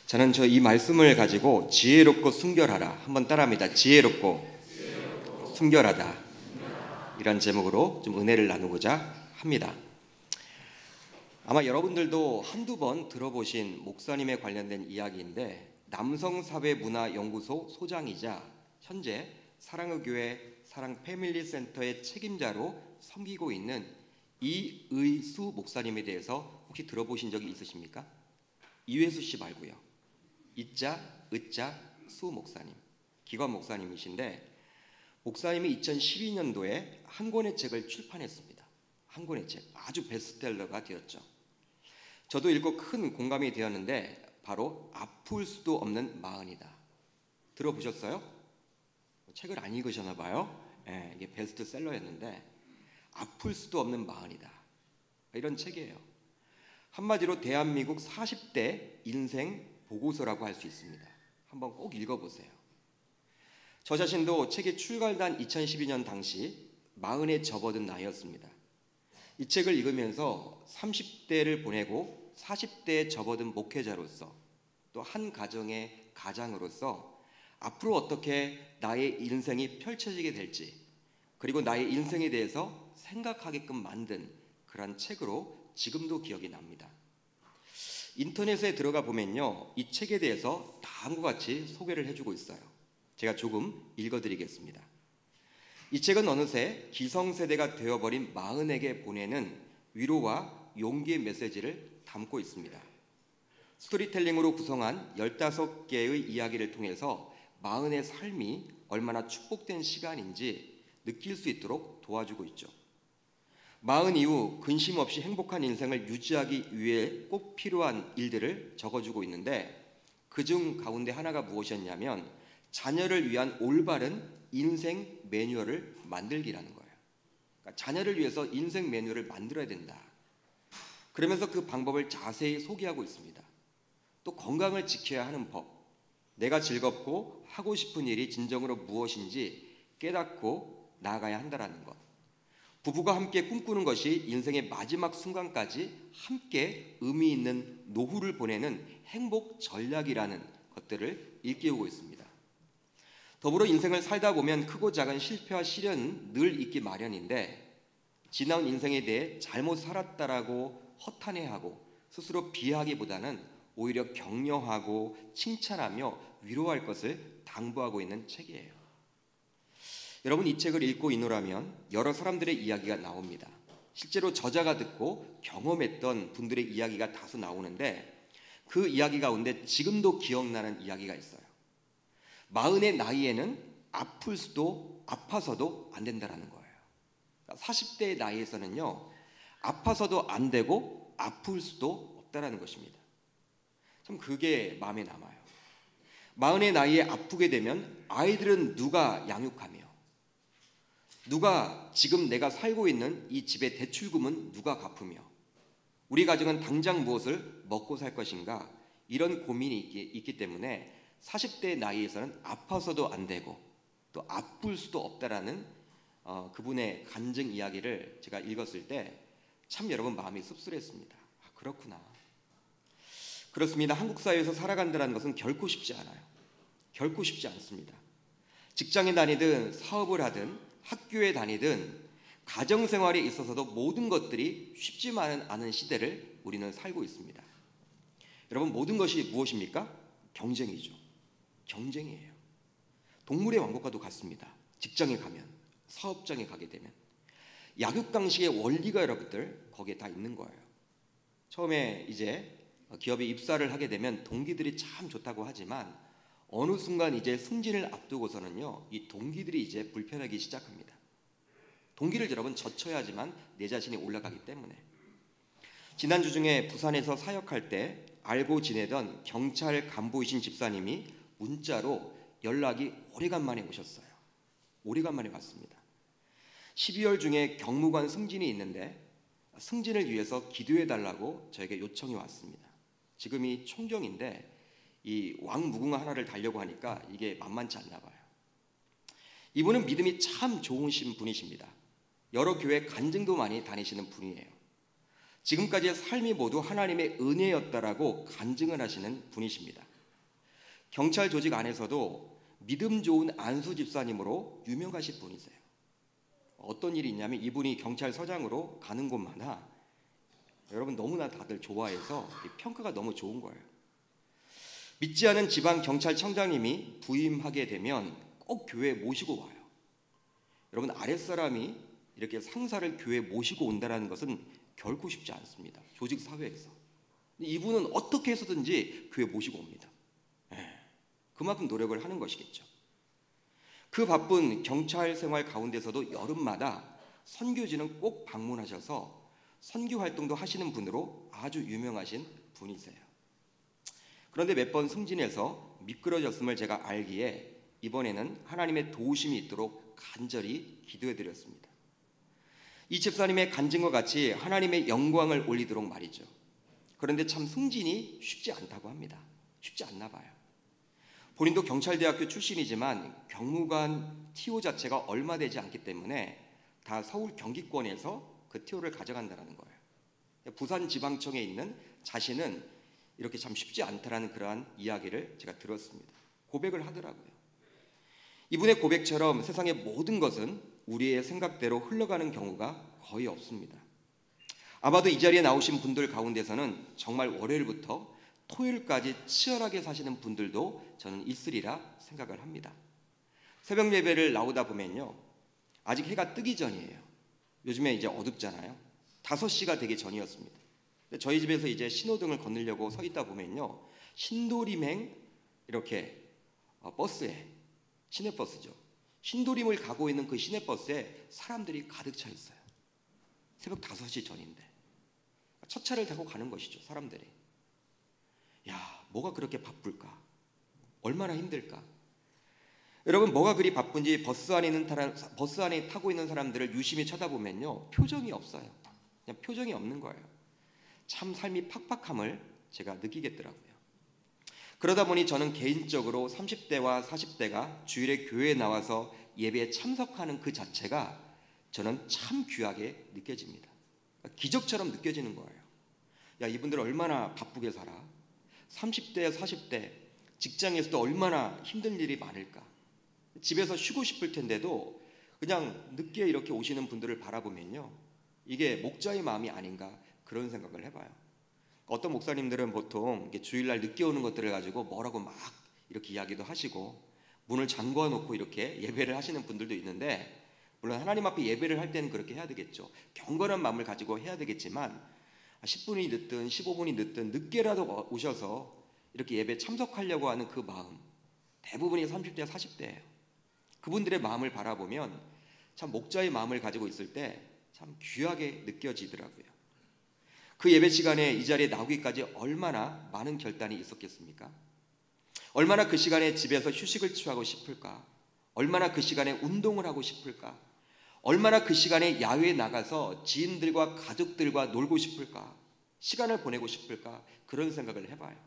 저는 이 말씀을 가지고 지혜롭고 순결하라 한번 따라합니다. 지혜롭고 순결하다 이런 제목으로 좀 은혜를 나누고자 합니다. 아마 여러분들도 한두 번 들어보신 목사님에 관련된 이야기인데 남성사회문화연구소 소장이자 현재 사랑의 교회 사랑 패밀리센터의 책임자로 섬기고 있는 이의수 목사님에 대해서 혹시 들어보신 적이 있으십니까? 이회수 씨 말고요. 이자, 으자, 수 목사님, 기관 목사님이신데 목사님이 2012년도에 한 권의 책을 출판했습니다. 한 권의 책, 아주 베스트셀러가 되었죠. 저도 읽고 큰 공감이 되었는데 바로 아플 수도 없는 마흔이다. 들어보셨어요? 책을 안 읽으셨나 봐요. 네, 이게 베스트셀러였는데 아플 수도 없는 마흔이다. 이런 책이에요. 한마디로 대한민국 40대 인생 보고서라고 할 수 있습니다. 한번 꼭 읽어보세요. 저 자신도 책이 출간된 2012년 당시 40에 접어든 나이였습니다. 이 책을 읽으면서 30대를 보내고 40대에 접어든 목회자로서 또 한 가정의 가장으로서 앞으로 어떻게 나의 인생이 펼쳐지게 될지 그리고 나의 인생에 대해서 생각하게끔 만든 그런 책으로 지금도 기억이 납니다. 인터넷에 들어가 보면요, 이 책에 대해서 다음과 같이 소개를 해주고 있어요. 제가 조금 읽어드리겠습니다. 이 책은 어느새 기성세대가 되어버린 마흔에게 보내는 위로와 용기의 메시지를 담고 있습니다. 스토리텔링으로 구성한 15개의 이야기를 통해서 마흔의 삶이 얼마나 축복된 시간인지 느낄 수 있도록 도와주고 있죠. 마흔 이후 근심 없이 행복한 인생을 유지하기 위해 꼭 필요한 일들을 적어주고 있는데 그중 가운데 하나가 무엇이었냐면 자녀를 위한 올바른 인생 매뉴얼을 만들기라는 거예요. 그러니까 자녀를 위해서 인생 매뉴얼을 만들어야 된다. 그러면서 그 방법을 자세히 소개하고 있습니다. 또 건강을 지켜야 하는 법, 내가 즐겁고 하고 싶은 일이 진정으로 무엇인지 깨닫고 나아가야 한다는 것, 부부가 함께 꿈꾸는 것이 인생의 마지막 순간까지 함께 의미 있는 노후를 보내는 행복 전략이라는 것들을 일깨우고 있습니다. 더불어 인생을 살다 보면 크고 작은 실패와 시련은 늘 있기 마련인데 지나온 인생에 대해 잘못 살았다라고 허탄해하고 스스로 비하기보다는 오히려 격려하고 칭찬하며 위로할 것을 당부하고 있는 책이에요. 여러분, 이 책을 읽고 있노라면 여러 사람들의 이야기가 나옵니다. 실제로 저자가 듣고 경험했던 분들의 이야기가 다수 나오는데 그 이야기 가운데 지금도 기억나는 이야기가 있어요. 마흔의 나이에는 아파서도 안 된다는 거예요. 40대의 나이에서는요, 아파서도 안 되고 아플 수도 없다는 것입니다. 참 그게 마음에 남아요. 마흔의 나이에 아프게 되면 아이들은 누가 양육하며 누가 지금 내가 살고 있는 이 집의 대출금은 누가 갚으며 우리 가정은 당장 무엇을 먹고 살 것인가 이런 고민이 있기 때문에 40대 나이에서는 아파서도 안 되고 또 아플 수도 없다라는 그분의 간증 이야기를 제가 읽었을 때 참 여러분 마음이 씁쓸했습니다. 아, 그렇구나. 그렇습니다. 한국 사회에서 살아간다는 것은 결코 쉽지 않아요. 결코 쉽지 않습니다. 직장에 다니든 사업을 하든 학교에 다니든 가정생활에 있어서도 모든 것들이 쉽지만은 않은 시대를 우리는 살고 있습니다. 여러분, 모든 것이 무엇입니까? 경쟁이죠. 경쟁이에요. 동물의 왕국과도 같습니다. 직장에 가면, 사업장에 가게 되면 약육강식의 원리가 여러분들 거기에 다 있는 거예요. 처음에 이제 기업에 입사를 하게 되면 동기들이 참 좋다고 하지만 어느 순간 이제 승진을 앞두고서는요, 이 동기들이 이제 불편하기 시작합니다. 동기를 여러분 젖혀야지만 내 자신이 올라가기 때문에. 지난주 중에 부산에서 사역할 때 알고 지내던 경찰 간부이신 집사님이 문자로 연락이 오래간만에 오셨어요. 오래간만에 왔습니다. 12월 중에 경무관 승진이 있는데 승진을 위해서 기도해달라고 저에게 요청이 왔습니다. 지금이 총경인데 이 왕무궁화 하나를 달려고 하니까 이게 만만치 않나 봐요. 이분은 믿음이 참 좋으신 분이십니다. 여러 교회 간증도 많이 다니시는 분이에요. 지금까지의 삶이 모두 하나님의 은혜였다라고 간증을 하시는 분이십니다. 경찰 조직 안에서도 믿음 좋은 안수 집사님으로 유명하신 분이세요. 어떤 일이 있냐면 이분이 경찰서장으로 가는 곳마다 여러분 너무나 다들 좋아해서 평가가 너무 좋은 거예요. 믿지 않은 지방 경찰청장님이 부임하게 되면 꼭 교회에 모시고 와요. 여러분 아랫사람이 이렇게 상사를 교회에 모시고 온다는 것은 결코 쉽지 않습니다. 조직 사회에서. 이분은 어떻게 해서든지 교회에 모시고 옵니다. 그만큼 노력을 하는 것이겠죠. 그 바쁜 경찰 생활 가운데서도 여름마다 선교지는 꼭 방문하셔서 선교 활동도 하시는 분으로 아주 유명하신 분이세요. 그런데 몇 번 승진해서 미끄러졌음을 제가 알기에 이번에는 하나님의 도우심이 있도록 간절히 기도해 드렸습니다. 이 집사님의 간증과 같이 하나님의 영광을 올리도록 말이죠. 그런데 참 승진이 쉽지 않다고 합니다. 쉽지 않나 봐요. 본인도 경찰대학교 출신이지만 경무관 TO 자체가 얼마 되지 않기 때문에 다 서울 경기권에서 그 TO를 가져간다는 거예요. 부산지방청에 있는 자신은 이렇게 참 쉽지 않다라는 그러한 이야기를 제가 들었습니다. 고백을 하더라고요. 이분의 고백처럼 세상의 모든 것은 우리의 생각대로 흘러가는 경우가 거의 없습니다. 아마도 이 자리에 나오신 분들 가운데서는 정말 월요일부터 토요일까지 치열하게 사시는 분들도 저는 있으리라 생각을 합니다. 새벽 예배를 나오다 보면요, 아직 해가 뜨기 전이에요. 요즘에 이제 어둡잖아요. 5시가 되기 전이었습니다. 저희 집에서 이제 신호등을 건너려고 서 있다 보면요, 신도림행 이렇게 버스에, 시내버스죠, 신도림을 가고 있는 그 시내버스에 사람들이 가득 차 있어요. 새벽 5시 전인데 첫 차를 타고 가는 것이죠. 사람들이. 야, 뭐가 그렇게 바쁠까? 얼마나 힘들까? 여러분, 뭐가 그리 바쁜지 버스 안에 타고 있는 사람들을 유심히 쳐다보면요, 표정이 없어요. 그냥 표정이 없는 거예요. 참 삶이 팍팍함을 제가 느끼겠더라고요. 그러다 보니 저는 개인적으로 30대와 40대가 주일에 교회에 나와서 예배에 참석하는 그 자체가 저는 참 귀하게 느껴집니다. 기적처럼 느껴지는 거예요. 야, 이분들 얼마나 바쁘게 살아? 30대, 40대 직장에서도 얼마나 힘든 일이 많을까? 집에서 쉬고 싶을 텐데도 그냥 늦게 이렇게 오시는 분들을 바라보면요, 이게 목자의 마음이 아닌가 그런 생각을 해봐요. 어떤 목사님들은 보통 주일날 늦게 오는 것들을 가지고 뭐라고 막 이렇게 이야기도 하시고 문을 잠궈 놓고 이렇게 예배를 하시는 분들도 있는데, 물론 하나님 앞에 예배를 할 때는 그렇게 해야 되겠죠. 경건한 마음을 가지고 해야 되겠지만 10분이 늦든 15분이 늦든 늦게라도 오셔서 이렇게 예배에 참석하려고 하는 그 마음, 대부분이 30대, 40대예요. 그분들의 마음을 바라보면 참 목자의 마음을 가지고 있을 때 참 귀하게 느껴지더라고요. 그 예배 시간에 이 자리에 나오기까지 얼마나 많은 결단이 있었겠습니까? 얼마나 그 시간에 집에서 휴식을 취하고 싶을까? 얼마나 그 시간에 운동을 하고 싶을까? 얼마나 그 시간에 야외에 나가서 지인들과 가족들과 놀고 싶을까? 시간을 보내고 싶을까? 그런 생각을 해봐요.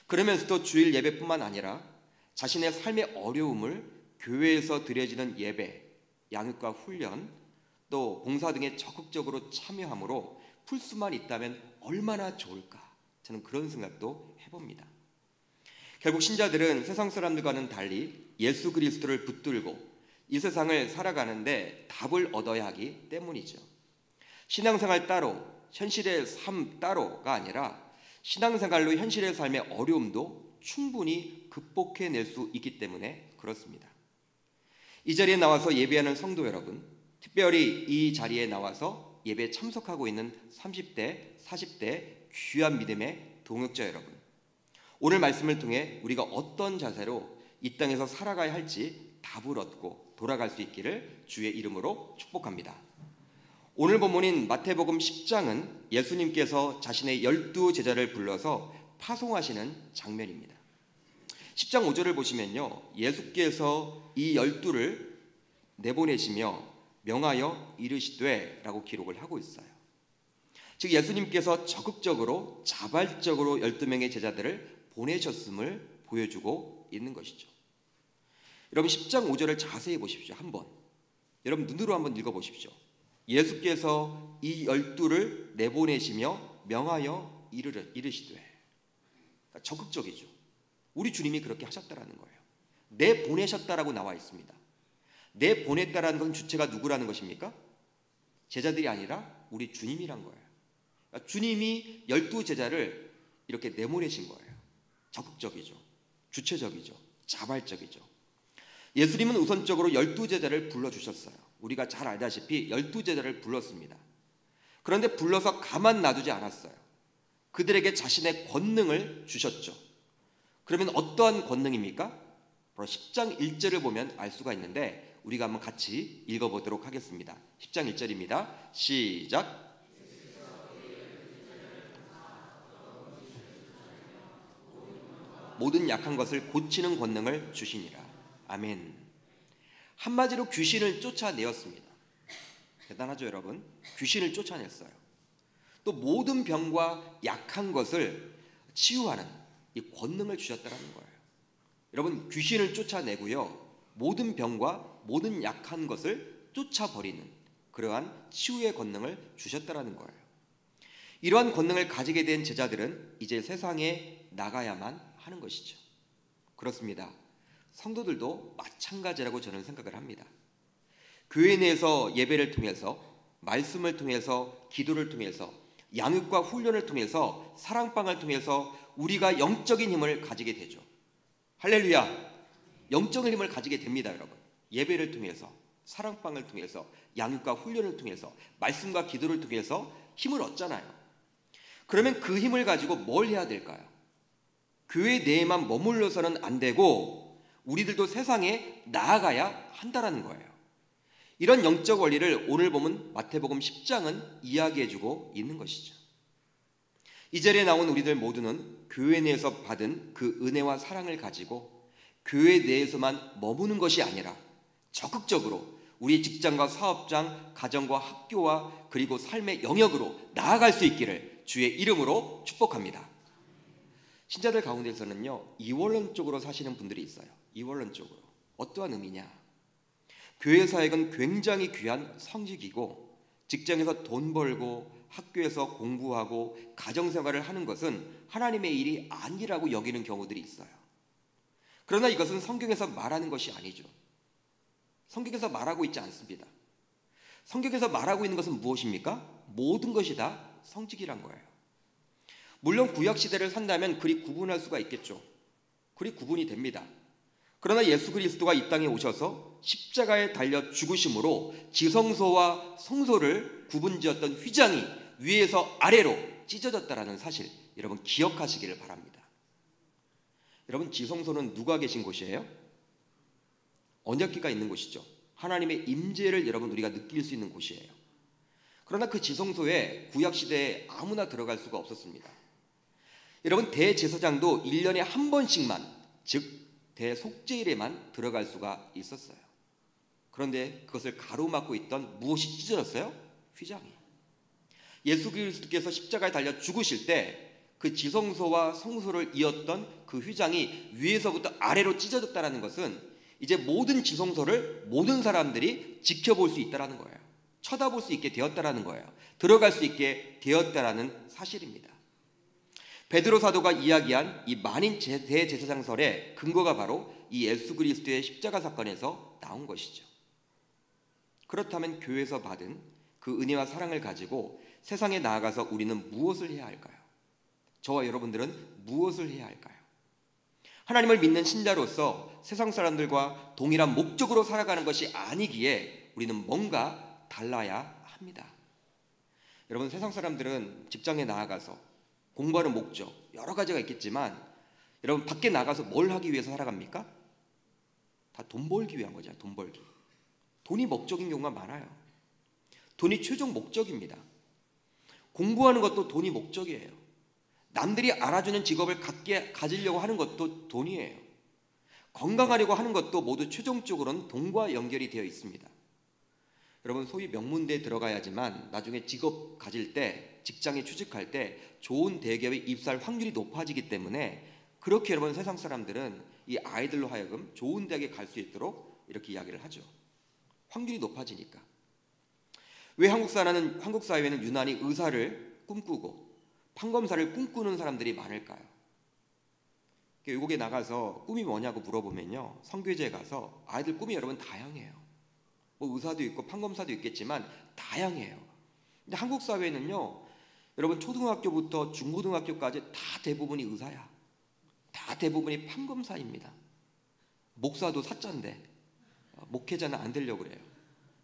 그러면서도 주일 예배뿐만 아니라 자신의 삶의 어려움을 교회에서 드려지는 예배, 양육과 훈련, 또 봉사 등에 적극적으로 참여함으로 풀 수만 있다면 얼마나 좋을까? 저는 그런 생각도 해봅니다. 결국 신자들은 세상 사람들과는 달리 예수 그리스도를 붙들고 이 세상을 살아가는데 답을 얻어야 하기 때문이죠. 신앙생활 따로, 현실의 삶 따로가 아니라 신앙생활로 현실의 삶의 어려움도 충분히 극복해낼 수 있기 때문에 그렇습니다. 이 자리에 나와서 예배하는 성도 여러분, 특별히 이 자리에 나와서 예배에 참석하고 있는 30대, 40대 귀한 믿음의 동역자 여러분, 오늘 말씀을 통해 우리가 어떤 자세로 이 땅에서 살아가야 할지 답을 얻고 돌아갈 수 있기를 주의 이름으로 축복합니다. 오늘 본문인 마태복음 10장은 예수님께서 자신의 12제자를 불러서 파송하시는 장면입니다. 10장 5절을 보시면요, 예수께서 이 12를 내보내시며 명하여 이르시되 라고 기록을 하고 있어요. 즉 예수님께서 적극적으로 자발적으로 12명의 제자들을 보내셨음을 보여주고 있는 것이죠. 여러분 10장 5절을 자세히 보십시오. 한번 여러분 눈으로 한번 읽어보십시오. 예수께서 이 12를 내보내시며 명하여 이르시되, 그러니까 적극적이죠. 우리 주님이 그렇게 하셨다라는 거예요. 내 보내셨다라고 나와 있습니다. 내 보냈다라는 건 주체가 누구라는 것입니까? 제자들이 아니라 우리 주님이란 거예요. 그러니까 주님이 12제자를 이렇게 내보내신 거예요. 적극적이죠. 주체적이죠. 자발적이죠. 예수님은 우선적으로 12제자를 불러주셨어요. 우리가 잘 알다시피 12제자를 불렀습니다. 그런데 불러서 가만 놔두지 않았어요. 그들에게 자신의 권능을 주셨죠. 그러면 어떠한 권능입니까? 바로 10장 1절을 보면 알 수가 있는데 우리가 한번 같이 읽어보도록 하겠습니다. 10장 1절입니다. 시작. 모든 약한 것을 고치는 권능을 주시니라. 아멘. 한마디로 귀신을 쫓아내었습니다. 대단하죠, 여러분? 귀신을 쫓아냈어요. 또 모든 병과 약한 것을 치유하는 이 권능을 주셨다는 거예요. 여러분, 귀신을 쫓아내고요, 모든 병과 모든 약한 것을 쫓아버리는 그러한 치유의 권능을 주셨다는 거예요. 이러한 권능을 가지게 된 제자들은 이제 세상에 나가야만 하는 것이죠. 그렇습니다. 성도들도 마찬가지라고 저는 생각을 합니다. 교회 내에서 예배를 통해서, 말씀을 통해서, 기도를 통해서, 양육과 훈련을 통해서, 사랑방을 통해서 우리가 영적인 힘을 가지게 되죠. 할렐루야! 영적인 힘을 가지게 됩니다, 여러분. 예배를 통해서, 사랑방을 통해서, 양육과 훈련을 통해서, 말씀과 기도를 통해서 힘을 얻잖아요. 그러면 그 힘을 가지고 뭘 해야 될까요? 교회 내에만 머물러서는 안 되고 우리들도 세상에 나아가야 한다는 거예요. 이런 영적 원리를 오늘 보면 마태복음 10장은 이야기해주고 있는 것이죠. 이 자리에 나온 우리들 모두는 교회 내에서 받은 그 은혜와 사랑을 가지고 교회 내에서만 머무는 것이 아니라 적극적으로 우리 직장과 사업장, 가정과 학교와 그리고 삶의 영역으로 나아갈 수 있기를 주의 이름으로 축복합니다. 신자들 가운데서는요, 이원론적으로 사시는 분들이 있어요. 이원론적으로. 어떠한 의미냐? 교회 사역은 굉장히 귀한 성직이고 직장에서 돈 벌고 학교에서 공부하고 가정생활을 하는 것은 하나님의 일이 아니라고 여기는 경우들이 있어요. 그러나 이것은 성경에서 말하는 것이 아니죠. 성경에서 말하고 있지 않습니다. 성경에서 말하고 있는 것은 무엇입니까? 모든 것이 다 성직이란 거예요. 물론 구약시대를 산다면 그리 구분할 수가 있겠죠. 그리 구분이 됩니다. 그러나 예수 그리스도가 이 땅에 오셔서 십자가에 달려 죽으심으로 지성소와 성소를 구분지었던 휘장이 위에서 아래로 찢어졌다는 사실, 여러분 기억하시기를 바랍니다. 여러분, 지성소는 누가 계신 곳이에요? 언약궤가 있는 곳이죠. 하나님의 임재를 여러분 우리가 느낄 수 있는 곳이에요. 그러나 그 지성소에 구약시대에 아무나 들어갈 수가 없었습니다. 여러분, 대제사장도 1년에 한 번씩만, 즉 대속죄일에만 들어갈 수가 있었어요. 그런데 그것을 가로막고 있던 무엇이 찢어졌어요? 휘장이. 예수 그리스도께서 십자가에 달려 죽으실 때 그 지성소와 성소를 이었던 그 휘장이 위에서부터 아래로 찢어졌다는 것은 이제 모든 지성소를 모든 사람들이 지켜볼 수 있다는 거예요. 쳐다볼 수 있게 되었다는 거예요. 들어갈 수 있게 되었다는 사실입니다. 베드로 사도가 이야기한 이 만인 대제사장설의 근거가 바로 이 예수 그리스도의 십자가 사건에서 나온 것이죠. 그렇다면 교회에서 받은 그 은혜와 사랑을 가지고 세상에 나아가서 우리는 무엇을 해야 할까요? 저와 여러분들은 무엇을 해야 할까요? 하나님을 믿는 신자로서 세상 사람들과 동일한 목적으로 살아가는 것이 아니기에 우리는 뭔가 달라야 합니다. 여러분, 세상 사람들은 직장에 나아가서 공부하는 목적 여러 가지가 있겠지만 여러분, 밖에 나가서 뭘 하기 위해서 살아갑니까? 다 돈 벌기 위한 거죠. 돈 벌기. 돈이 목적인 경우가 많아요. 돈이 최종 목적입니다. 공부하는 것도 돈이 목적이에요. 남들이 알아주는 직업을 가지려고 하는 것도 돈이에요. 건강하려고 하는 것도 모두 최종적으로는 돈과 연결이 되어 있습니다. 여러분, 소위 명문대에 들어가야지만 나중에 직업 가질 때, 직장에 취직할 때 좋은 대기업에 입사할 확률이 높아지기 때문에 그렇게 여러분 세상 사람들은 이 아이들로 하여금 좋은 대학에 갈 수 있도록 이렇게 이야기를 하죠. 확률이 높아지니까. 왜 한국 사회는 유난히 의사를 꿈꾸고 판검사를 꿈꾸는 사람들이 많을까요? 외국에 나가서 꿈이 뭐냐고 물어보면요, 성교제에 가서 아이들 꿈이 여러분 다양해요. 뭐 의사도 있고 판검사도 있겠지만 다양해요. 근데 한국 사회는요, 여러분 초등학교부터 중고등학교까지 다 대부분이 의사야. 다 대부분이 판검사입니다. 목사도 사자인데 목회자는 안 되려고 그래요.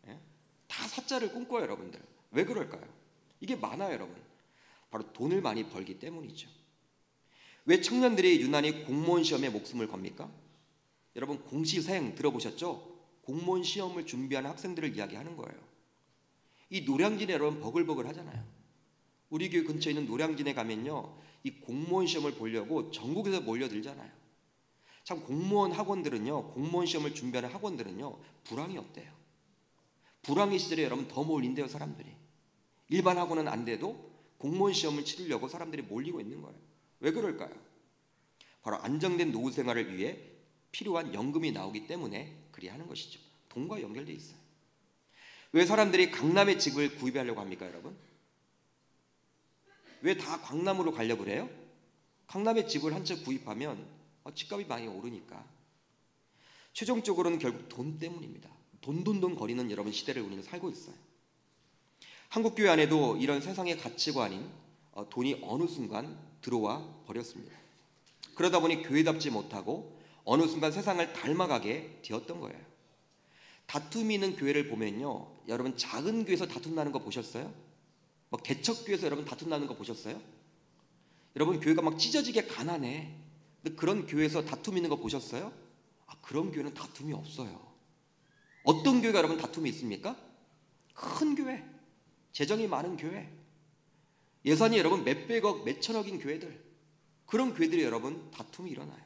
예? 다 사자를 꿈꿔요, 여러분들. 왜 그럴까요? 이게 많아요, 여러분. 바로 돈을 많이 벌기 때문이죠. 왜 청년들이 유난히 공무원 시험에 목숨을 겁니까? 여러분 공시생 들어보셨죠? 공무원 시험을 준비하는 학생들을 이야기하는 거예요. 이 노량진에 여러분 버글버글 하잖아요. 우리 교회 근처에 있는 노량진에 가면요, 이 공무원 시험을 보려고 전국에서 몰려들잖아요. 참 공무원 학원들은요, 공무원 시험을 준비하는 학원들은요, 불황이 없대요. 불황의 시절에 여러분 더 몰린대요, 사람들이. 일반 학원은 안 돼도 공무원 시험을 치르려고 사람들이 몰리고 있는 거예요. 왜 그럴까요? 바로 안정된 노후 생활을 위해 필요한 연금이 나오기 때문에 그리 하는 것이죠. 돈과 연결되어 있어요. 왜 사람들이 강남에 집을 구입하려고 합니까, 여러분? 왜 다 강남으로 가려고 그래요? 강남에 집을 한 채 구입하면 집값이 많이 오르니까. 최종적으로는 결국 돈 때문입니다. 돈 거리는 여러분 시대를 우리는 살고 있어요. 한국 교회 안에도 이런 세상의 가치관인 돈이 어느 순간 들어와 버렸습니다. 그러다 보니 교회답지 못하고 어느 순간 세상을 닮아가게 되었던 거예요. 다툼이 있는 교회를 보면요, 여러분 작은 교회에서 다툼 나는 거 보셨어요? 막 개척교회에서 여러분 다툼 나는 거 보셨어요? 여러분 교회가 막 찢어지게 가난해. 근데 그런 교회에서 다툼 있는 거 보셨어요? 그런 교회는 다툼이 없어요. 어떤 교회가 여러분 다툼이 있습니까? 큰 교회, 재정이 많은 교회, 예산이 여러분 몇백억, 몇천억인 교회들, 그런 교회들이 여러분 다툼이 일어나요.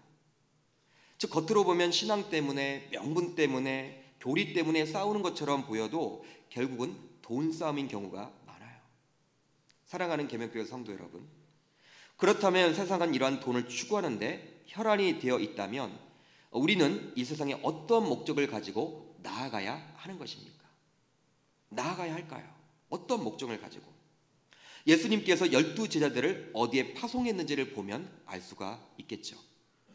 즉 겉으로 보면 신앙 때문에, 명분 때문에, 교리 때문에 싸우는 것처럼 보여도 결국은 돈 싸움인 경우가 많아요. 사랑하는 계명교회 성도 여러분, 그렇다면 세상은 이러한 돈을 추구하는데 혈안이 되어 있다면 우리는 이 세상에 어떤 목적을 가지고 나아가야 하는 것입니까? 나아가야 할까요? 어떤 목적을 가지고? 예수님께서 12제자들을 어디에 파송했는지를 보면 알 수가 있겠죠.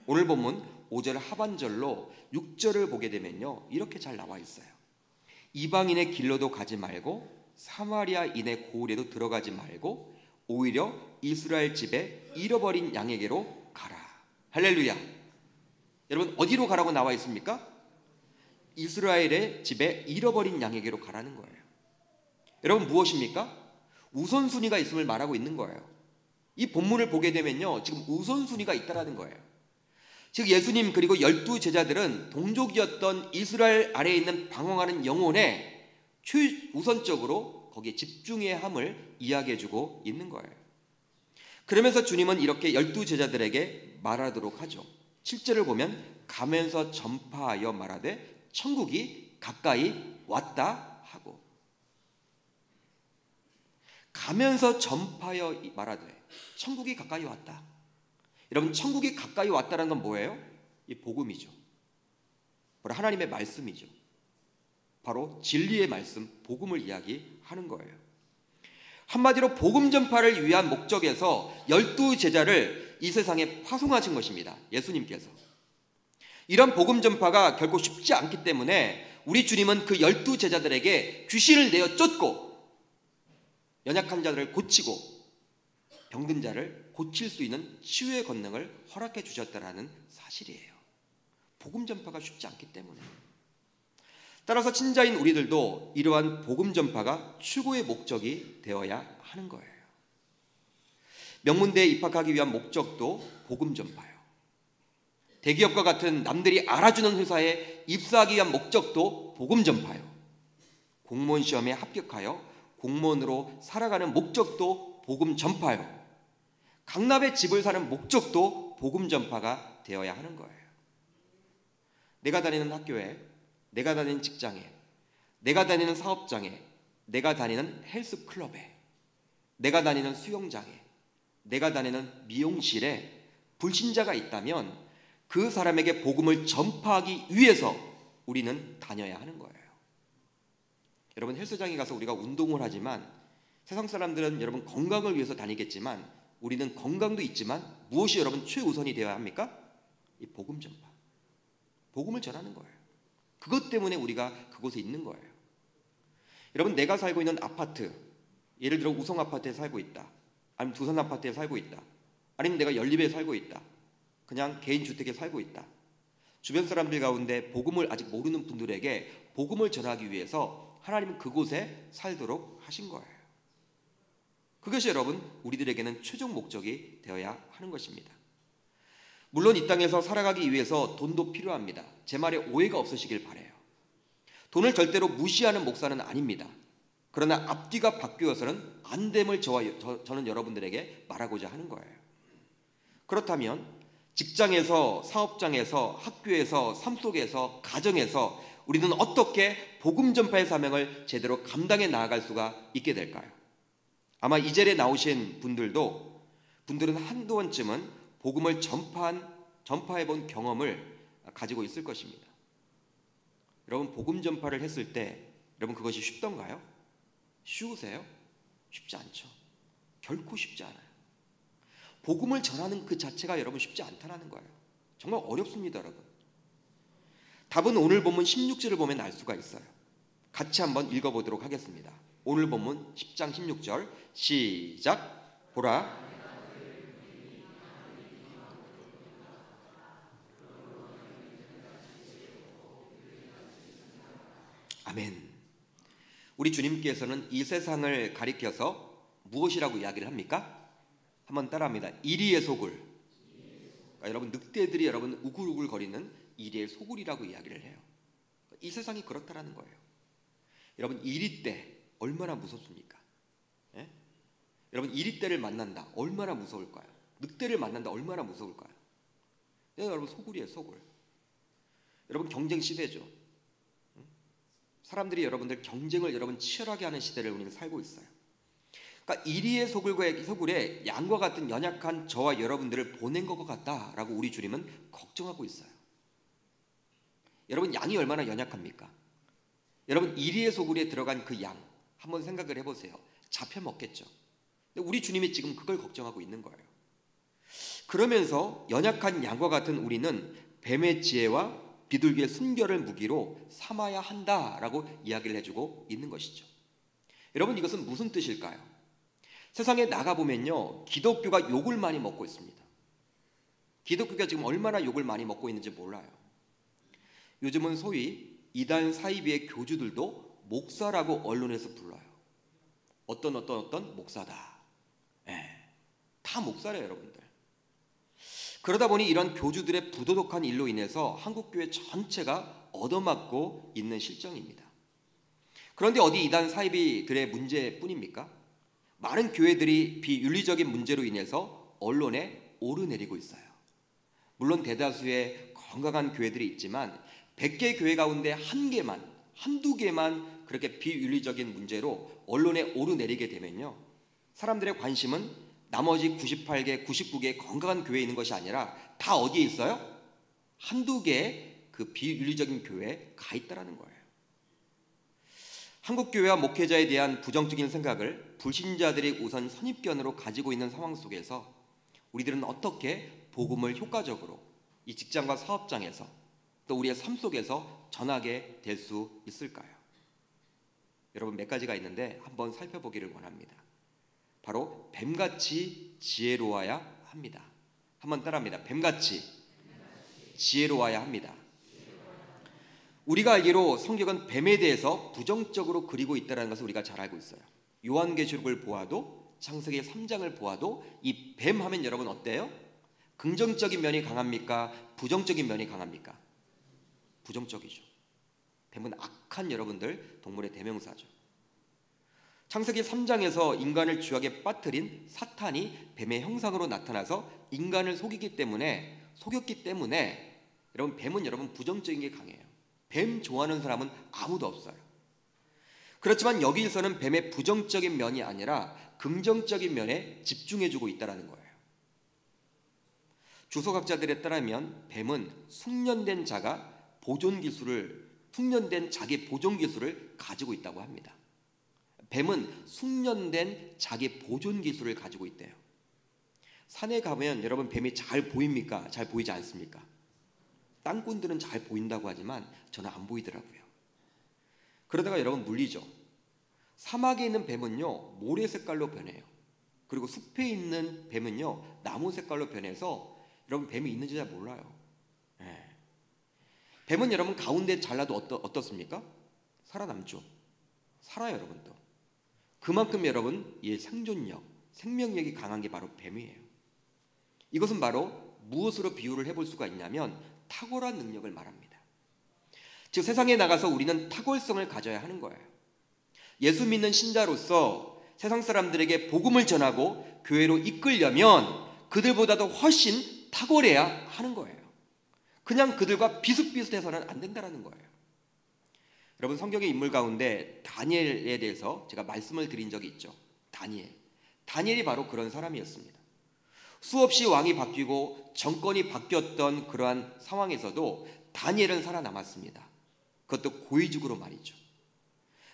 오늘 본문 5절 하반절로 6절을 보게 되면요, 이렇게 잘 나와 있어요. 이방인의 길로도 가지 말고 사마리아인의 고을에도 들어가지 말고 오히려 이스라엘 집에 잃어버린 양에게로 가라. 할렐루야. 여러분 어디로 가라고 나와 있습니까? 이스라엘의 집에 잃어버린 양에게로 가라는 거예요. 여러분 무엇입니까? 우선순위가 있음을 말하고 있는 거예요. 이 본문을 보게 되면요, 지금 우선순위가 있다라는 거예요. 즉 예수님 그리고 12제자들은 동족이었던 이스라엘 아래에 있는 방황하는 영혼에 최우선적으로 거기에 집중해야 함을 이야기해주고 있는 거예요. 그러면서 주님은 이렇게 12제자들에게 말하도록 하죠. 7절을 보면 가면서 전파하여 말하되 천국이 가까이 왔다 하고, 가면서 전파하여 말하되 천국이 가까이 왔다. 여러분 천국이 가까이 왔다는 건 뭐예요? 이 복음이죠. 바로 하나님의 말씀이죠. 바로 진리의 말씀, 복음을 이야기하는 거예요. 한마디로 복음 전파를 위한 목적에서 12제자를 이 세상에 파송하신 것입니다. 예수님께서. 이런 복음 전파가 결코 쉽지 않기 때문에 우리 주님은 그 12제자들에게 귀신을 내어 쫓고 연약한 자들을 고치고 병든 자를 고칠 수 있는 치유의 권능을 허락해 주셨다라는 사실이에요. 복음 전파가 쉽지 않기 때문에. 따라서 친자인 우리들도 이러한 복음 전파가 추구의 목적이 되어야 하는 거예요. 명문대에 입학하기 위한 목적도 복음 전파요. 대기업과 같은 남들이 알아주는 회사에 입사하기 위한 목적도 복음 전파요. 공무원 시험에 합격하여 공무원으로 살아가는 목적도 복음 전파요. 강남에 집을 사는 목적도 복음 전파가 되어야 하는 거예요. 내가 다니는 학교에, 내가 다니는 직장에, 내가 다니는 사업장에, 내가 다니는 헬스클럽에, 내가 다니는 수영장에, 내가 다니는 미용실에 불신자가 있다면 그 사람에게 복음을 전파하기 위해서 우리는 다녀야 하는 거예요. 여러분 헬스장에 가서 우리가 운동을 하지만 세상 사람들은 여러분 건강을 위해서 다니겠지만 우리는 건강도 있지만 무엇이 여러분 최우선이 되어야 합니까? 이 복음 전파. 복음을 전하는 거예요. 그것 때문에 우리가 그곳에 있는 거예요. 여러분, 내가 살고 있는 아파트, 예를 들어 우성 아파트에 살고 있다, 아니면 두산 아파트에 살고 있다, 아니면 내가 연립에 살고 있다, 그냥 개인 주택에 살고 있다. 주변 사람들 가운데 복음을 아직 모르는 분들에게 복음을 전하기 위해서 하나님은 그곳에 살도록 하신 거예요. 그것이 여러분, 우리들에게는 최종 목적이 되어야 하는 것입니다. 물론 이 땅에서 살아가기 위해서 돈도 필요합니다. 제 말에 오해가 없으시길 바라요. 돈을 절대로 무시하는 목사는 아닙니다. 그러나 앞뒤가 바뀌어서는 안 됨을 저는 여러분들에게 말하고자 하는 거예요. 그렇다면 직장에서, 사업장에서, 학교에서, 삶 속에서, 가정에서 우리는 어떻게 복음 전파의 사명을 제대로 감당해 나아갈 수가 있게 될까요? 아마 이 자리에 나오신 분들은 한두 번쯤은 복음을 전파해 본 경험을 가지고 있을 것입니다. 여러분, 복음 전파를 했을 때 여러분 그것이 쉽던가요? 쉬우세요? 쉽지 않죠. 결코 쉽지 않아요. 복음을 전하는 그 자체가 여러분 쉽지 않다는 거예요. 정말 어렵습니다, 여러분. 답은 오늘 본문 16절을 보면 알 수가 있어요. 같이 한번 읽어보도록 하겠습니다. 오늘 본문 10장 16절 시작. 보라, 아멘. 우리 주님께서는 이 세상을 가리켜서 무엇이라고 이야기를 합니까? 한번 따라합니다. 이리의 소굴. 그러니까 여러분, 늑대들이 여러분 우글우글 거리는 이리의 소굴이라고 이야기를 해요. 이 세상이 그렇다라는 거예요. 여러분, 이리 때 얼마나 무섭습니까? 예? 여러분, 이리 때를 만난다 얼마나 무서울까요? 늑대를 만난다 얼마나 무서울까요? 네, 여러분, 소굴이에요, 소굴. 여러분, 경쟁 시대죠. 사람들이 여러분들 경쟁을 여러분 치열하게 하는 시대를 우리는 살고 있어요. 그러니까 이리의 소굴에 양과 같은 연약한 저와 여러분들을 보낸 것 같다라고 우리 주님은 걱정하고 있어요. 여러분, 양이 얼마나 연약합니까? 여러분, 이리의 소굴에 들어간 그 양 한번 생각을 해보세요. 잡혀 먹겠죠. 근데 우리 주님이 지금 그걸 걱정하고 있는 거예요. 그러면서 연약한 양과 같은 우리는 뱀의 지혜와 비둘기의 순결을 무기로 삼아야 한다라고 이야기를 해주고 있는 것이죠. 여러분, 이것은 무슨 뜻일까요? 세상에 나가보면요, 기독교가 욕을 많이 먹고 있습니다. 기독교가 지금 얼마나 욕을 많이 먹고 있는지 몰라요. 요즘은 소위 이단 사이비의 교주들도 목사라고 언론에서 불러요. 어떤 목사다. 다 목사래요, 여러분들. 그러다 보니 이런 교주들의 부도덕한 일로 인해서 한국교회 전체가 얻어맞고 있는 실정입니다. 그런데 어디 이단 사이비들의 문제뿐입니까? 많은 교회들이 비윤리적인 문제로 인해서 언론에 오르내리고 있어요. 물론 대다수의 건강한 교회들이 있지만 100개 교회 가운데 한두 개만 그렇게 비윤리적인 문제로 언론에 오르내리게 되면요, 사람들의 관심은 나머지 98개, 99개의 건강한 교회에 있는 것이 아니라 다 어디에 있어요? 한두 개의 그 비윤리적인 교회에 가 있다는 거예요. 한국교회와 목회자에 대한 부정적인 생각을 불신자들이 우선 선입견으로 가지고 있는 상황 속에서 우리들은 어떻게 복음을 효과적으로 이 직장과 사업장에서 또 우리의 삶 속에서 전하게 될 수 있을까요? 여러분, 몇 가지가 있는데 한번 살펴보기를 원합니다. 바로 뱀같이 지혜로워야 합니다. 한번 따라합니다. 뱀같이 지혜로워야 합니다. 우리가 알기로 성경은 뱀에 대해서 부정적으로 그리고 있다는 것을 우리가 잘 알고 있어요. 요한계시록을 보아도, 창세기 3장을 보아도 이 뱀 하면 여러분 어때요? 긍정적인 면이 강합니까? 부정적인 면이 강합니까? 부정적이죠. 뱀은 악한 여러분들 동물의 대명사죠. 창세기 3장에서 인간을 죄악에 빠뜨린 사탄이 뱀의 형상으로 나타나서 인간을 속였기 때문에 여러분, 뱀은 여러분 부정적인 게 강해요. 뱀 좋아하는 사람은 아무도 없어요. 그렇지만 여기에서는 뱀의 부정적인 면이 아니라 긍정적인 면에 집중해주고 있다는 거예요. 주석학자들에 따르면 뱀은 숙련된 자기 보존 기술을 가지고 있다고 합니다. 뱀은 숙련된 자기 보존 기술을 가지고 있대요. 산에 가면 여러분 뱀이 잘 보입니까? 잘 보이지 않습니까? 땅꾼들은 잘 보인다고 하지만 저는 안 보이더라고요. 그러다가 여러분 물리죠. 사막에 있는 뱀은요 모래 색깔로 변해요. 그리고 숲에 있는 뱀은요 나무 색깔로 변해서 여러분 뱀이 있는지 잘 몰라요. 예. 뱀은 여러분 가운데 잘라도 어떻습니까? 살아남죠. 살아요 여러분도. 그만큼 여러분 이 생존력, 생명력이 강한 게 바로 뱀이에요. 이것은 바로 무엇으로 비유를 해볼 수가 있냐면 탁월한 능력을 말합니다. 즉 세상에 나가서 우리는 탁월성을 가져야 하는 거예요. 예수 믿는 신자로서 세상 사람들에게 복음을 전하고 교회로 이끌려면 그들보다도 훨씬 탁월해야 하는 거예요. 그냥 그들과 비슷비슷해서는 안 된다는 거예요. 여러분 성경의 인물 가운데 다니엘에 대해서 제가 말씀을 드린 적이 있죠. 다니엘이 바로 그런 사람이었습니다. 수없이 왕이 바뀌고 정권이 바뀌었던 그러한 상황에서도 다니엘은 살아남았습니다. 그것도 고위직으로 말이죠.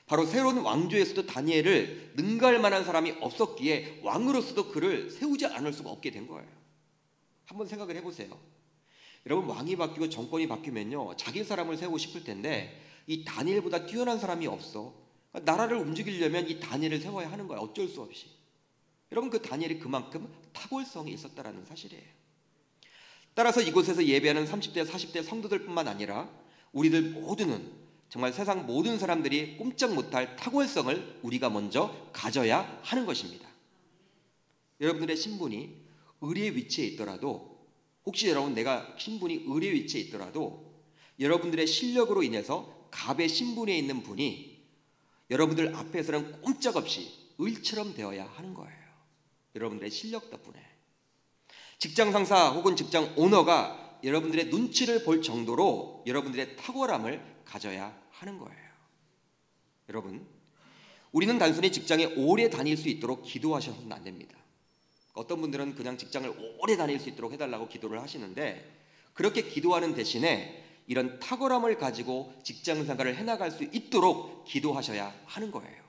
바로 새로운 왕조에서도 다니엘을 능가할 만한 사람이 없었기에 왕으로서도 그를 세우지 않을 수가 없게 된 거예요. 한번 생각을 해보세요. 여러분 왕이 바뀌고 정권이 바뀌면요 자기 사람을 세우고 싶을 텐데 이 다니엘보다 뛰어난 사람이 없어. 나라를 움직이려면 이 다니엘을 세워야 하는 거야. 어쩔 수 없이. 여러분 그 다니엘이 그만큼 탁월성이 있었다라는 사실이에요. 따라서 이곳에서 예배하는 30대 40대 성도들뿐만 아니라 우리들 모두는 정말 세상 모든 사람들이 꼼짝 못할 탁월성을 우리가 먼저 가져야 하는 것입니다. 여러분들의 신분이 의리의 위치에 있더라도 혹시 여러분 내가 신분이 의리의 위치에 있더라도 여러분들의 실력으로 인해서 갑의 신분에 있는 분이 여러분들 앞에서는 꼼짝없이 을처럼 되어야 하는 거예요. 여러분들의 실력 덕분에. 직장 상사 혹은 직장 오너가 여러분들의 눈치를 볼 정도로 여러분들의 탁월함을 가져야 하는 거예요. 여러분, 우리는 단순히 직장에 오래 다닐 수 있도록 기도하셔서는 안 됩니다. 어떤 분들은 그냥 직장을 오래 다닐 수 있도록 해달라고 기도를 하시는데 그렇게 기도하는 대신에 이런 탁월함을 가지고 직장 생활을 해나갈 수 있도록 기도하셔야 하는 거예요.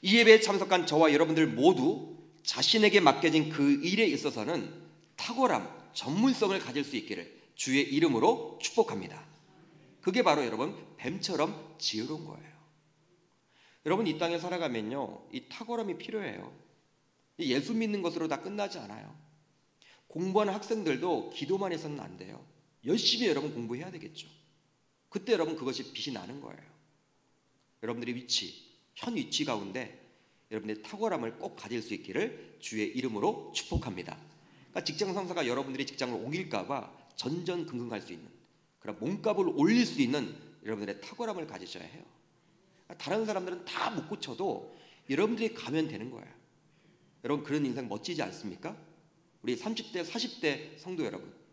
이 예배에 참석한 저와 여러분들 모두 자신에게 맡겨진 그 일에 있어서는 탁월함, 전문성을 가질 수 있기를 주의 이름으로 축복합니다. 그게 바로 여러분 뱀처럼 지혜로운 거예요. 여러분 이 땅에 살아가면요 이 탁월함이 필요해요. 예수 믿는 것으로 다 끝나지 않아요. 공부하는 학생들도 기도만 해서는 안 돼요. 열심히 여러분 공부해야 되겠죠. 그때 여러분 그것이 빛이 나는 거예요. 여러분들의 위치, 현 위치 가운데 여러분들의 탁월함을 꼭 가질 수 있기를 주의 이름으로 축복합니다. 그러니까 직장 상사가 여러분들이 직장을 옮길까 봐 전전긍긍할 수 있는 그런 몸값을 올릴 수 있는 여러분들의 탁월함을 가지셔야 해요. 그러니까 다른 사람들은 다 못 고쳐도 여러분들이 가면 되는 거예요. 여러분 그런 인생 멋지지 않습니까? 우리 30대 40대 성도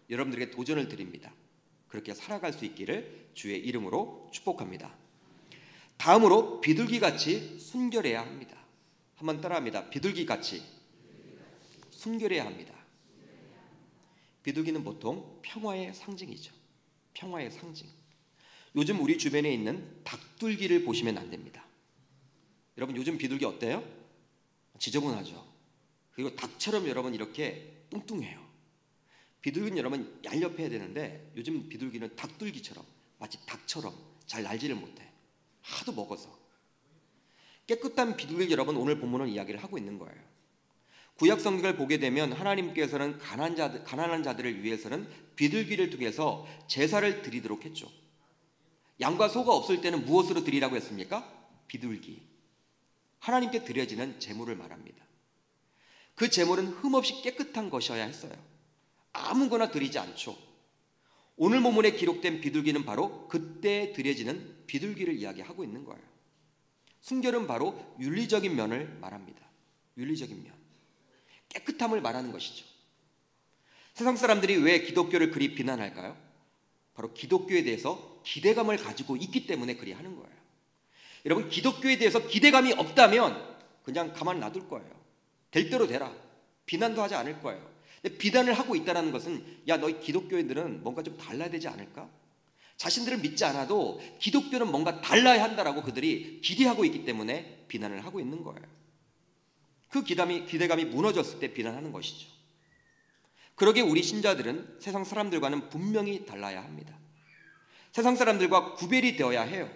여러분들에게 도전을 드립니다. 그렇게 살아갈 수 있기를 주의 이름으로 축복합니다. 다음으로 비둘기같이 순결해야 합니다. 한번 따라합니다. 비둘기같이 순결해야 합니다. 비둘기는 보통 평화의 상징이죠. 평화의 상징. 요즘 우리 주변에 있는 닭둘기를 보시면 안 됩니다. 여러분 요즘 비둘기 어때요? 지저분하죠. 그리고 닭처럼 여러분 이렇게 뚱뚱해요. 비둘기는 여러분 얄렵해야 되는데 요즘 비둘기는 닭둘기처럼 마치 닭처럼 잘 날지를 못해. 하도 먹어서. 깨끗한 비둘기 여러분 오늘 본문은 이야기를 하고 있는 거예요. 구약 성경을 보게 되면 하나님께서는 가난한 자들을 위해서는 비둘기를 통해서 제사를 드리도록 했죠. 양과 소가 없을 때는 무엇으로 드리라고 했습니까? 비둘기. 하나님께 드려지는 제물을 말합니다. 그 제물은 흠없이 깨끗한 것이어야 했어요. 아무거나 드리지 않죠. 오늘 본문에 기록된 비둘기는 바로 그때 드려지는 비둘기를 이야기하고 있는 거예요. 순결은 바로 윤리적인 면을 말합니다. 윤리적인 면. 깨끗함을 말하는 것이죠. 세상 사람들이 왜 기독교를 그리 비난할까요? 바로 기독교에 대해서 기대감을 가지고 있기 때문에 그리 하는 거예요. 여러분 기독교에 대해서 기대감이 없다면 그냥 가만 놔둘 거예요. 될 대로 되라. 비난도 하지 않을 거예요. 근데 비난을 하고 있다는 것은 야 너희 기독교인들은 뭔가 좀 달라야 되지 않을까? 자신들을 믿지 않아도 기독교는 뭔가 달라야 한다라고 그들이 기대하고 있기 때문에 비난을 하고 있는 거예요. 그 기대감이 무너졌을 때 비난하는 것이죠. 그러기에 우리 신자들은 세상 사람들과는 분명히 달라야 합니다. 세상 사람들과 구별이 되어야 해요.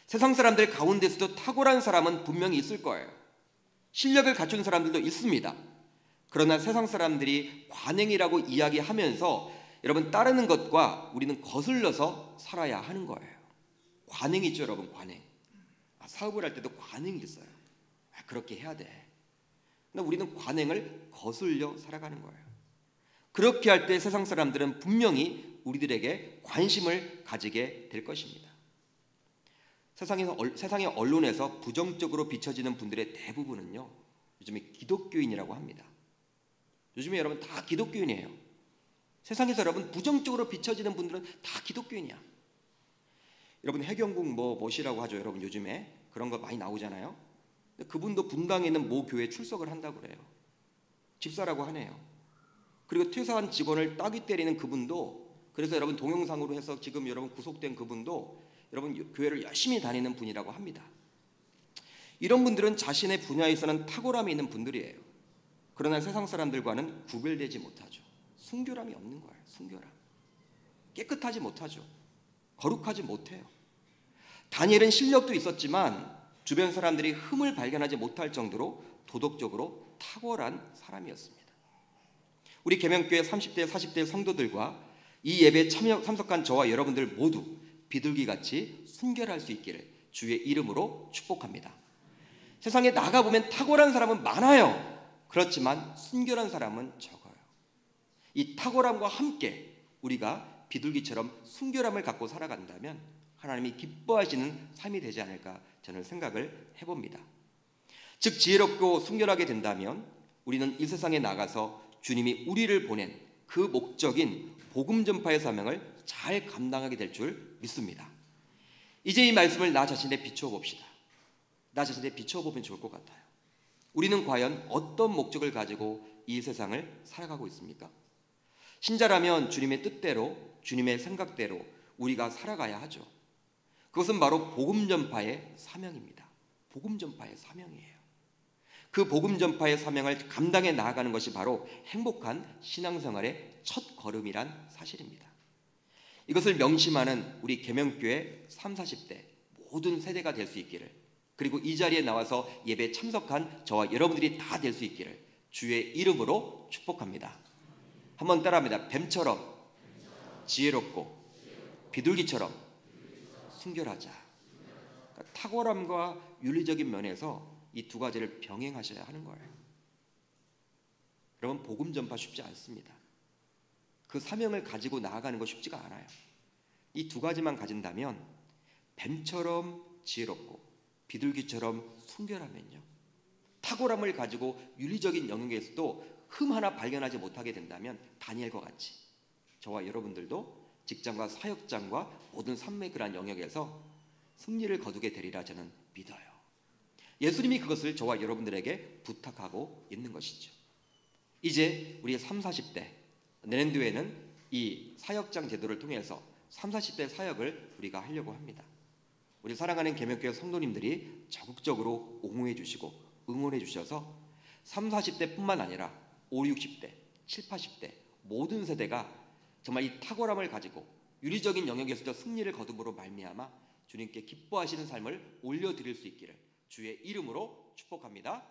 세상 사람들 가운데서도 탁월한 사람은 분명히 있을 거예요. 실력을 갖춘 사람들도 있습니다. 그러나 세상 사람들이 관행이라고 이야기하면서 여러분 따르는 것과 우리는 거슬러서 살아야 하는 거예요. 관행이 있죠, 여러분. 관행. 사업을 할 때도 관행이 있어요. 그렇게 해야 돼. 근데 우리는 관행을 거슬려 살아가는 거예요. 그렇게 할 때 세상 사람들은 분명히 우리들에게 관심을 가지게 될 것입니다. 세상의 언론에서 부정적으로 비춰지는 분들의 대부분은요, 요즘에 기독교인이라고 합니다. 요즘에 여러분 다 기독교인이에요. 세상에서 여러분 부정적으로 비춰지는 분들은 다 기독교인이야. 여러분 해경국 뭐시라고 하죠. 여러분 요즘에 그런 거 많이 나오잖아요. 근데 그분도 분당에 있는 모 교회에 출석을 한다고 그래요. 집사라고 하네요. 그리고 퇴사한 직원을 따귀 때리는 그분도, 그래서 여러분 동영상으로 해서 지금 여러분 구속된 그분도 여러분 교회를 열심히 다니는 분이라고 합니다. 이런 분들은 자신의 분야에서는 탁월함이 있는 분들이에요. 그러나 세상 사람들과는 구별되지 못하죠. 순결함이 없는 거예요. 순결함. 깨끗하지 못하죠. 거룩하지 못해요. 다니엘은 실력도 있었지만 주변 사람들이 흠을 발견하지 못할 정도로 도덕적으로 탁월한 사람이었습니다. 우리 계명교회 30대 40대 성도들과 이 예배에 참석한 저와 여러분들 모두 비둘기같이 순결할 수 있기를 주의 이름으로 축복합니다. 세상에 나가보면 탁월한 사람은 많아요. 그렇지만 순결한 사람은 적어요. 이 탁월함과 함께 우리가 비둘기처럼 순결함을 갖고 살아간다면 하나님이 기뻐하시는 삶이 되지 않을까 저는 생각을 해봅니다. 즉 지혜롭고 순결하게 된다면 우리는 이 세상에 나가서 주님이 우리를 보낸 그 목적인 복음 전파의 사명을 잘 감당하게 될 줄 믿습니다. 이제 이 말씀을 나 자신에 비추어 봅시다. 나 자신에 비추어 보면 좋을 것 같아요. 우리는 과연 어떤 목적을 가지고 이 세상을 살아가고 있습니까? 신자라면 주님의 뜻대로, 주님의 생각대로 우리가 살아가야 하죠. 그것은 바로 복음 전파의 사명입니다. 복음 전파의 사명이에요. 그 복음 전파의 사명을 감당해 나아가는 것이 바로 행복한 신앙생활의 첫 걸음이란 사실입니다. 이것을 명심하는 우리 계명교회 30, 40대 모든 세대가 될 수 있기를, 그리고 이 자리에 나와서 예배에 참석한 저와 여러분들이 다 될 수 있기를 주의 이름으로 축복합니다. 한번 따라합니다. 뱀처럼 지혜롭고 비둘기처럼 순결하자. 그러니까 탁월함과 윤리적인 면에서 이 두 가지를 병행하셔야 하는 거예요. 여러분 복음 전파 쉽지 않습니다. 그 사명을 가지고 나아가는 거 쉽지가 않아요. 이 두 가지만 가진다면 뱀처럼 지혜롭고 비둘기처럼 순결하면요, 탁월함을 가지고 윤리적인 영역에서도 흠 하나 발견하지 못하게 된다면 다니엘과 같이 저와 여러분들도 직장과 사역장과 모든 삶의 그러한 영역에서 승리를 거두게 되리라 저는 믿어요. 예수님이 그것을 저와 여러분들에게 부탁하고 있는 것이죠. 이제 우리 30, 40대 내년도에는 이 사역장 제도를 통해서 30, 40대 사역을 우리가 하려고 합니다. 우리 사랑하는 계명교회 성도님들이 적극적으로 옹호해 주시고 응원해 주셔서 30, 40대뿐만 아니라 50, 60대, 70, 80대 모든 세대가 정말 이 탁월함을 가지고 윤리적인 영역에서도 승리를 거둠으로 말미암아 주님께 기뻐하시는 삶을 올려드릴 수 있기를 주의 이름으로 축복합니다.